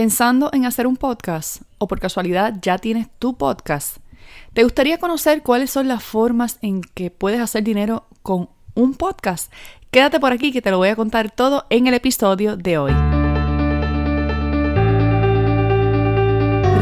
¿Pensando en hacer un podcast? ¿O por casualidad ya tienes tu podcast? ¿Te gustaría conocer cuáles son las formas en que puedes hacer dinero con un podcast? Quédate por aquí que te lo voy a contar todo en el episodio de hoy.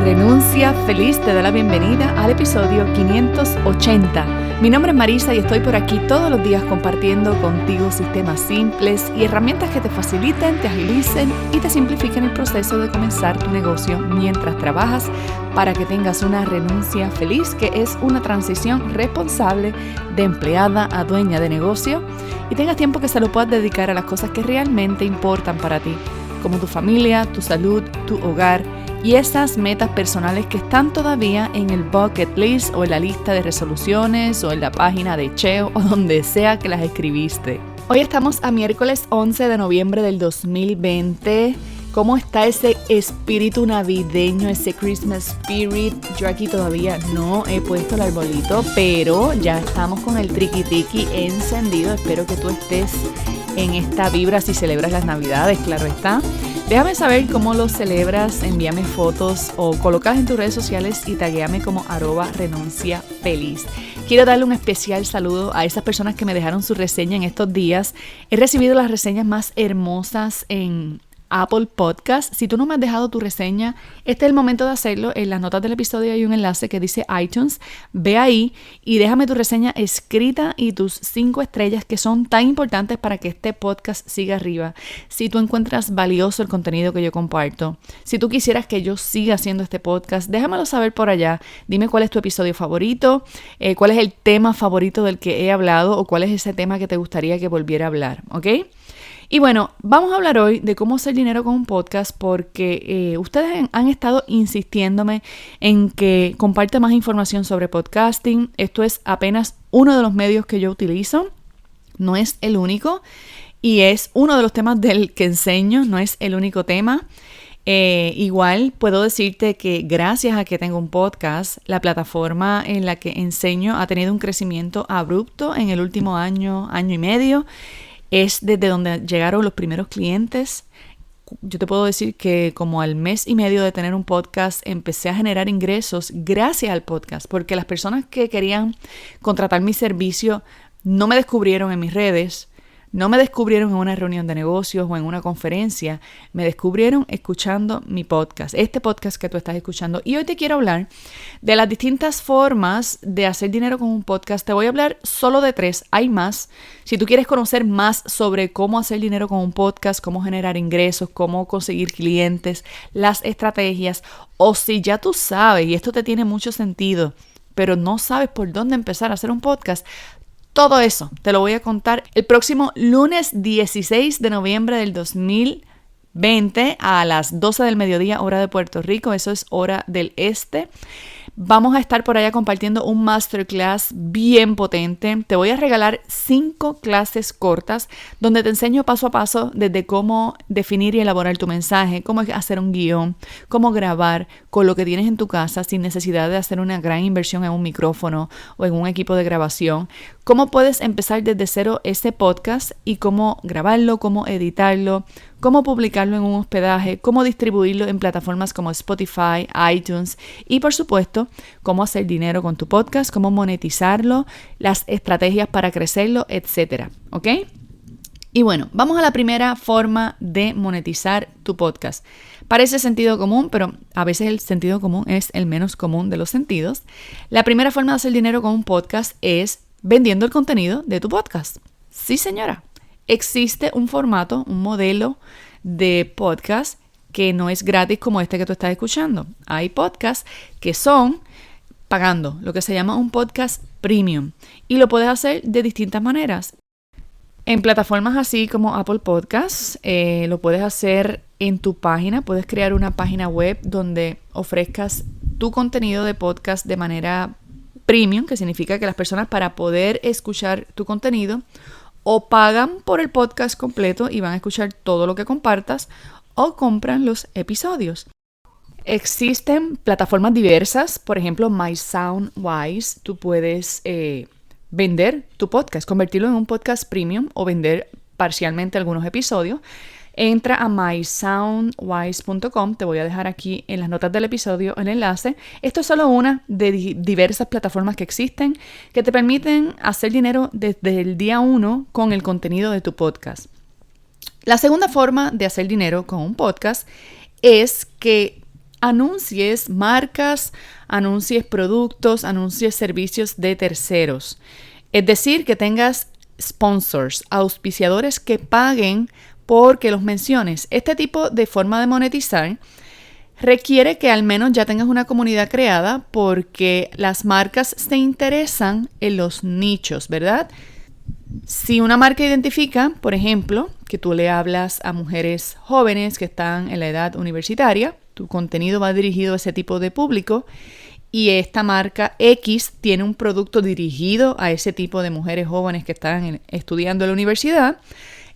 Renuncia Feliz te da la bienvenida al episodio 580. Mi nombre es Marisa y estoy por aquí todos los días compartiendo contigo sistemas simples y herramientas que te faciliten, te agilicen y te simplifiquen el proceso de comenzar tu negocio mientras trabajas para que tengas una renuncia feliz, que es una transición responsable de empleada a dueña de negocio, y tengas tiempo que se lo puedas dedicar a las cosas que realmente importan para ti, como tu familia, tu salud, tu hogar y esas metas personales que están todavía en el bucket list o en la lista de resoluciones o en la página de Cheo o donde sea que las escribiste. Hoy estamos a miércoles 11 de noviembre del 2020. ¿Cómo está ese espíritu navideño, ese Christmas spirit? Yo aquí todavía no he puesto el arbolito, pero ya estamos con el triqui-triqui encendido. Espero que tú estés en esta vibra si celebras las Navidades, claro está. Déjame saber cómo lo celebras, envíame fotos o colócalas en tus redes sociales y taguéame como @renunciafeliz. Quiero darle un especial saludo a esas personas que me dejaron su reseña en estos días. He recibido las reseñas más hermosas en Apple Podcast. Si tú no me has dejado tu reseña, este es el momento de hacerlo. En las notas del episodio hay un enlace que dice iTunes. Ve ahí y déjame tu reseña escrita y tus 5 estrellas, que son tan importantes para que este podcast siga arriba. Si tú encuentras valioso el contenido que yo comparto, si tú quisieras que yo siga haciendo este podcast, déjamelo saber por allá. Dime cuál es tu episodio favorito, cuál es el tema favorito del que he hablado o cuál es ese tema que te gustaría que volviera a hablar, ¿ok? Y bueno, vamos a hablar hoy de cómo hacer dinero con un podcast porque ustedes han estado insistiéndome en que comparte más información sobre podcasting. Esto es apenas uno de los medios que yo utilizo, no es el único, y es uno de los temas del que enseño, no es el único tema. Igual puedo decirte que gracias a que tengo un podcast, la plataforma en la que enseño ha tenido un crecimiento abrupto en el último año, año y medio. Es desde donde llegaron los primeros clientes. Yo te puedo decir que como al mes y medio de tener un podcast empecé a generar ingresos gracias al podcast, porque las personas que querían contratar mi servicio no me descubrieron en mis redes, no me descubrieron en una reunión de negocios o en una conferencia, me descubrieron escuchando mi podcast, este podcast que tú estás escuchando. Y hoy te quiero hablar de las distintas formas de hacer dinero con un podcast. Te voy a hablar solo de 3, hay más. Si tú quieres conocer más sobre cómo hacer dinero con un podcast, cómo generar ingresos, cómo conseguir clientes, las estrategias, o si ya tú sabes y esto te tiene mucho sentido, pero no sabes por dónde empezar a hacer un podcast, todo eso te lo voy a contar el próximo lunes 16 de noviembre del 2020 a las 12 del mediodía, hora de Puerto Rico. Eso es hora del este. Vamos a estar por allá compartiendo un masterclass bien potente. Te voy a regalar 5 clases cortas donde te enseño paso a paso desde cómo definir y elaborar tu mensaje, cómo hacer un guión, cómo grabar con lo que tienes en tu casa sin necesidad de hacer una gran inversión en un micrófono o en un equipo de grabación, cómo puedes empezar desde cero ese podcast y cómo grabarlo, cómo editarlo, cómo publicarlo en un hospedaje, cómo distribuirlo en plataformas como Spotify, iTunes y, por supuesto, cómo hacer dinero con tu podcast, cómo monetizarlo, las estrategias para crecerlo, etcétera, ¿ok? Y bueno, vamos a la primera forma de monetizar tu podcast. Parece sentido común, pero a veces el sentido común es el menos común de los sentidos. La primera forma de hacer dinero con un podcast es vendiendo el contenido de tu podcast. Sí, señora. Existe un formato, un modelo de podcast que no es gratis como este que tú estás escuchando. Hay podcasts que son pagando, lo que se llama un podcast premium. Y lo puedes hacer de distintas maneras. En plataformas así como Apple Podcasts, lo puedes hacer en tu página. Puedes crear una página web donde ofrezcas tu contenido de podcast de manera premium, que significa que las personas, para poder escuchar tu contenido, o pagan por el podcast completo y van a escuchar todo lo que compartas, o compran los episodios. Existen plataformas diversas, por ejemplo, MySoundWise. Tú puedes vender tu podcast, convertirlo en un podcast premium o vender parcialmente algunos episodios. Entra a mysoundwise.com, te voy a dejar aquí en las notas del episodio el enlace. Esto es solo una de diversas plataformas que existen que te permiten hacer dinero desde el día 1 con el contenido de tu podcast. La segunda forma de hacer dinero con un podcast es que anuncies marcas, anuncies productos, anuncies servicios de terceros. Es decir, que tengas sponsors, auspiciadores que paguen porque los menciones. Este tipo de forma de monetizar requiere que al menos ya tengas una comunidad creada porque las marcas se interesan en los nichos, ¿verdad? Si una marca identifica, por ejemplo, que tú le hablas a mujeres jóvenes que están en la edad universitaria, tu contenido va dirigido a ese tipo de público y esta marca X tiene un producto dirigido a ese tipo de mujeres jóvenes que están estudiando en la universidad,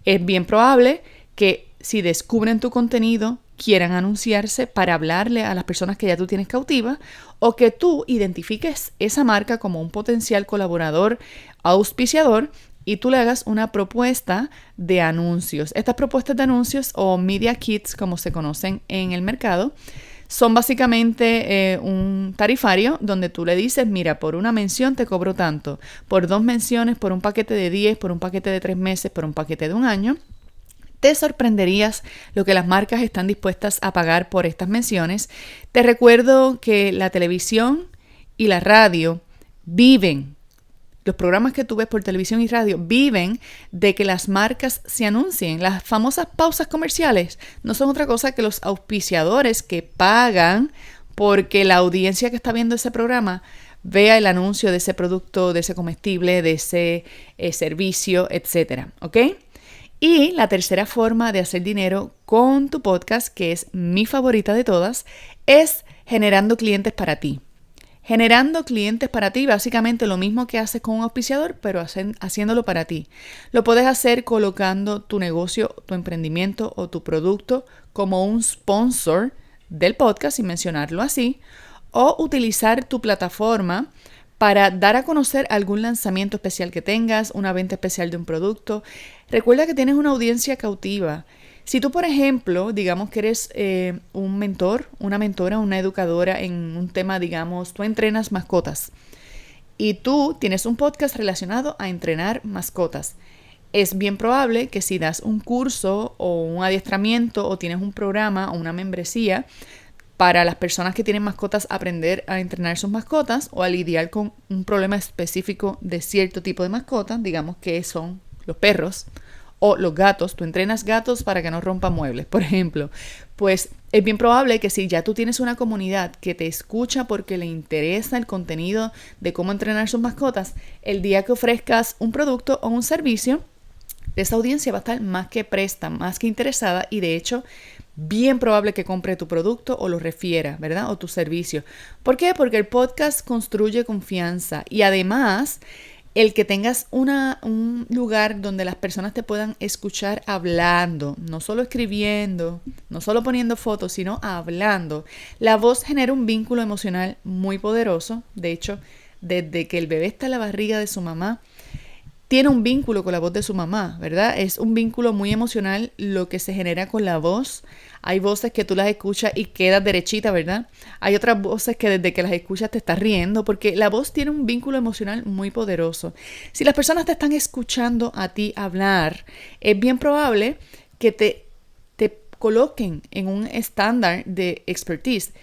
es bien probable que si descubren tu contenido quieran anunciarse para hablarle a las personas que ya tú tienes cautivas o que tú identifiques esa marca como un potencial colaborador auspiciador y tú le hagas una propuesta de anuncios. Estas propuestas de anuncios o media kits, como se conocen en el mercado, son básicamente un tarifario donde tú le dices, mira, por una mención te cobro tanto, por 2 menciones, por un paquete de 10, por un paquete de 3 meses, por un paquete de 1 año. Te sorprenderías lo que las marcas están dispuestas a pagar por estas menciones. Te recuerdo que la televisión y la radio viven. Los programas que tú ves por televisión y radio viven de que las marcas se anuncien. Las famosas pausas comerciales no son otra cosa que los auspiciadores que pagan porque la audiencia que está viendo ese programa vea el anuncio de ese producto, de ese comestible, de ese servicio, etc. ¿Ok? Y la tercera forma de hacer dinero con tu podcast, que es mi favorita de todas, es generando clientes para ti. Generando clientes para ti, básicamente lo mismo que haces con un auspiciador, pero haciéndolo para ti. Lo puedes hacer colocando tu negocio, tu emprendimiento o tu producto como un sponsor del podcast, sin mencionarlo así, o utilizar tu plataforma para dar a conocer algún lanzamiento especial que tengas, una venta especial de un producto. Recuerda que tienes una audiencia cautiva. Si tú, por ejemplo, digamos que eres un mentor, una mentora, una educadora en un tema, digamos, tú entrenas mascotas y tú tienes un podcast relacionado a entrenar mascotas, es bien probable que si das un curso o un adiestramiento o tienes un programa o una membresía para las personas que tienen mascotas aprender a entrenar sus mascotas o a lidiar con un problema específico de cierto tipo de mascotas, digamos que son los perros, o los gatos, tú entrenas gatos para que no rompan muebles, por ejemplo, pues es bien probable que si ya tú tienes una comunidad que te escucha porque le interesa el contenido de cómo entrenar sus mascotas, el día que ofrezcas un producto o un servicio, esa audiencia va a estar más que presta, más que interesada y de hecho bien probable que compre tu producto o lo refiera, ¿verdad? O tu servicio. ¿Por qué? Porque el podcast construye confianza y además el que tengas un lugar donde las personas te puedan escuchar hablando, no solo escribiendo, no solo poniendo fotos, sino hablando. La voz genera un vínculo emocional muy poderoso. De hecho, desde que el bebé está en la barriga de su mamá, tiene un vínculo con la voz de su mamá, ¿verdad? Es un vínculo muy emocional lo que se genera con la voz. Hay voces que tú las escuchas y quedas derechita, ¿verdad? Hay otras voces que desde que las escuchas te estás riendo porque la voz tiene un vínculo emocional muy poderoso. Si las personas te están escuchando a ti hablar, es bien probable que te coloquen en un estándar de expertise.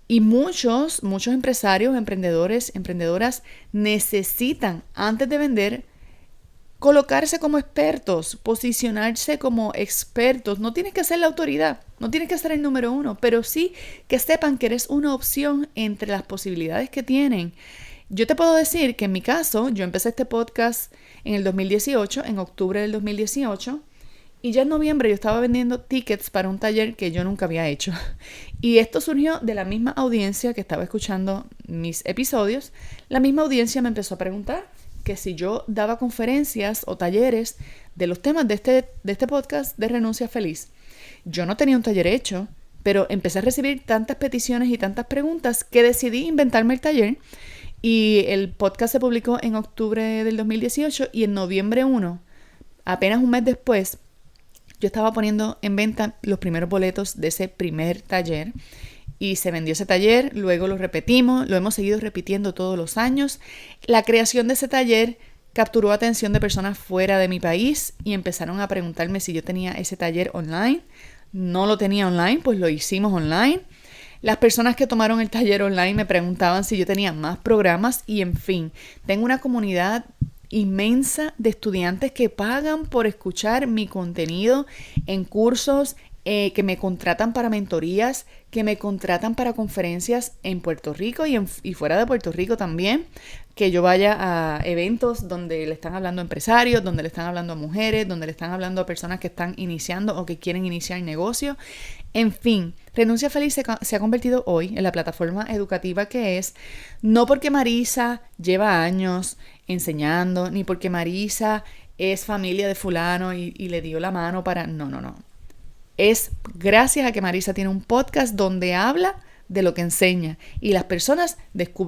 Y muchos empresarios, emprendedores, emprendedoras necesitan, antes de vender, colocarse como expertos, posicionarse como expertos. No tienes que ser la autoridad, no tienes que ser el número 1, pero sí que sepan que eres una opción entre las posibilidades que tienen. Yo te puedo decir que en mi caso, yo empecé este podcast en el 2018, en octubre del 2018, y ya en noviembre yo estaba vendiendo tickets para un taller que yo nunca había hecho. Y esto surgió de la misma audiencia que estaba escuchando mis episodios. La misma audiencia me empezó a preguntar que si yo daba conferencias o talleres de los temas de este podcast de Renuncia Feliz. Yo no tenía un taller hecho, pero empecé a recibir tantas peticiones y tantas preguntas que decidí inventarme el taller y el podcast se publicó en octubre del 2018 y en noviembre 1, apenas un mes después, yo estaba poniendo en venta los primeros boletos de ese primer taller y se vendió ese taller, luego lo repetimos, lo hemos seguido repitiendo todos los años. La creación de ese taller capturó atención de personas fuera de mi país y empezaron a preguntarme si yo tenía ese taller online. No lo tenía online, pues lo hicimos online. Las personas que tomaron el taller online me preguntaban si yo tenía más programas y en fin, tengo una comunidad inmensa de estudiantes que pagan por escuchar mi contenido en cursos, que me contratan para mentorías, que me contratan para conferencias en Puerto Rico y fuera de Puerto Rico también, que yo vaya a eventos donde le están hablando a empresarios, donde le están hablando a mujeres, donde le están hablando a personas que están iniciando o que quieren iniciar negocio. En fin, Renuncia Feliz se ha convertido hoy en la plataforma educativa que es, no porque Marisa lleva años enseñando, ni porque Marisa es familia de fulano y le dio la mano para... No. Es gracias a que Marisa tiene un podcast donde habla de lo que enseña y las personas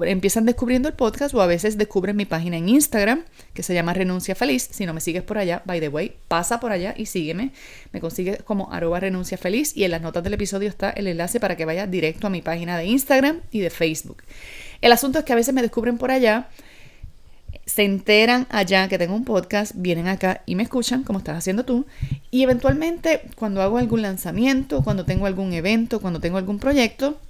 empiezan descubriendo el podcast o a veces descubren mi página en Instagram que se llama Renuncia Feliz. Si no me sigues por allá, by the way, pasa por allá y sígueme. Me consigues como @renunciafeliz y en las notas del episodio está el enlace para que vayas directo a mi página de Instagram y de Facebook. El asunto es que a veces me descubren por allá, se enteran allá que tengo un podcast, vienen acá y me escuchan como estás haciendo tú y eventualmente cuando hago algún lanzamiento, cuando tengo algún evento, cuando tengo algún proyecto,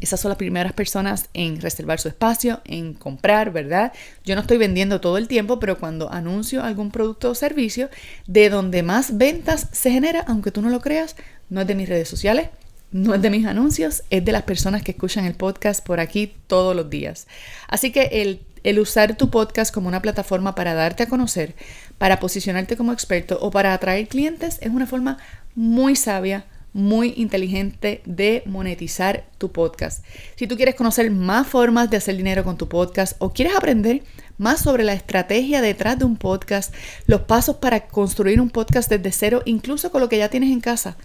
esas son las primeras personas en reservar su espacio, en comprar, ¿verdad? Yo no estoy vendiendo todo el tiempo, pero cuando anuncio algún producto o servicio, de donde más ventas se genera, aunque tú no lo creas, no es de mis redes sociales, no es de mis anuncios, es de las personas que escuchan el podcast por aquí todos los días. Así que el usar tu podcast como una plataforma para darte a conocer, para posicionarte como experto o para atraer clientes es una forma muy sabia, muy inteligente de monetizar tu podcast. Si tú quieres conocer más formas de hacer dinero con tu podcast o quieres aprender más sobre la estrategia detrás de un podcast, los pasos para construir un podcast desde cero, incluso con lo que ya tienes en casa,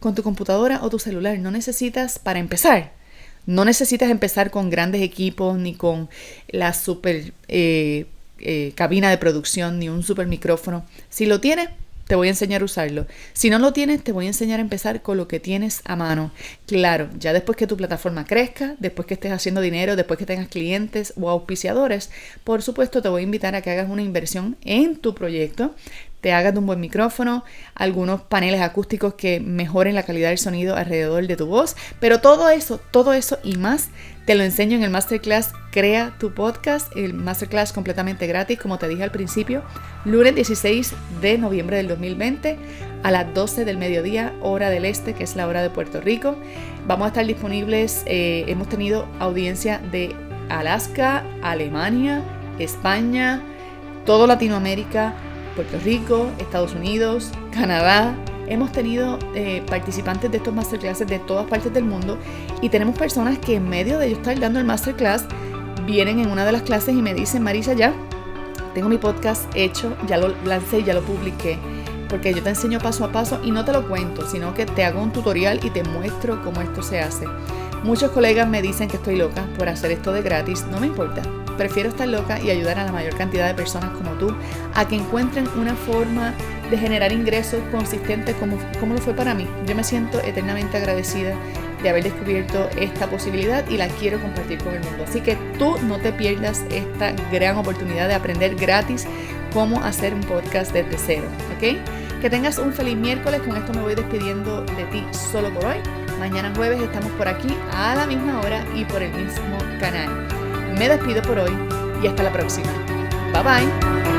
con tu computadora o tu celular, no necesitas para empezar. No necesitas empezar con grandes equipos ni con la super cabina de producción ni un super micrófono. Si lo tienes, te voy a enseñar a usarlo. Si no lo tienes, te voy a enseñar a empezar con lo que tienes a mano. Claro, ya después que tu plataforma crezca, después que estés haciendo dinero, después que tengas clientes o auspiciadores, por supuesto te voy a invitar a que hagas una inversión en tu proyecto, te hagas de un buen micrófono, algunos paneles acústicos que mejoren la calidad del sonido alrededor de tu voz, pero todo eso y más te lo enseño en el Masterclass Crea tu Podcast, el Masterclass completamente gratis, como te dije al principio, lunes 16 de noviembre del 2020 a las 12 del mediodía, hora del este, que es la hora de Puerto Rico. Vamos a estar disponibles, hemos tenido audiencia de Alaska, Alemania, España, todo Latinoamérica, Puerto Rico, Estados Unidos, Canadá. Hemos tenido participantes de estos masterclasses de todas partes del mundo y tenemos personas que en medio de yo estar dando el masterclass vienen en una de las clases y me dicen: Marisa, ya tengo mi podcast hecho, ya lo lancé, ya lo publiqué, porque yo te enseño paso a paso y no te lo cuento, sino que te hago un tutorial y te muestro cómo esto se hace. Muchos colegas me dicen que estoy loca por hacer esto de gratis. No me importa. Prefiero estar loca y ayudar a la mayor cantidad de personas como tú a que encuentren una forma de generar ingresos consistentes como lo fue para mí. Yo me siento eternamente agradecida de haber descubierto esta posibilidad y la quiero compartir con el mundo. Así que tú no te pierdas esta gran oportunidad de aprender gratis cómo hacer un podcast desde cero, ¿ok? Que tengas un feliz miércoles. Con esto me voy despidiendo de ti solo por hoy. Mañana jueves estamos por aquí a la misma hora y por el mismo canal. Me despido por hoy y hasta la próxima. Bye bye.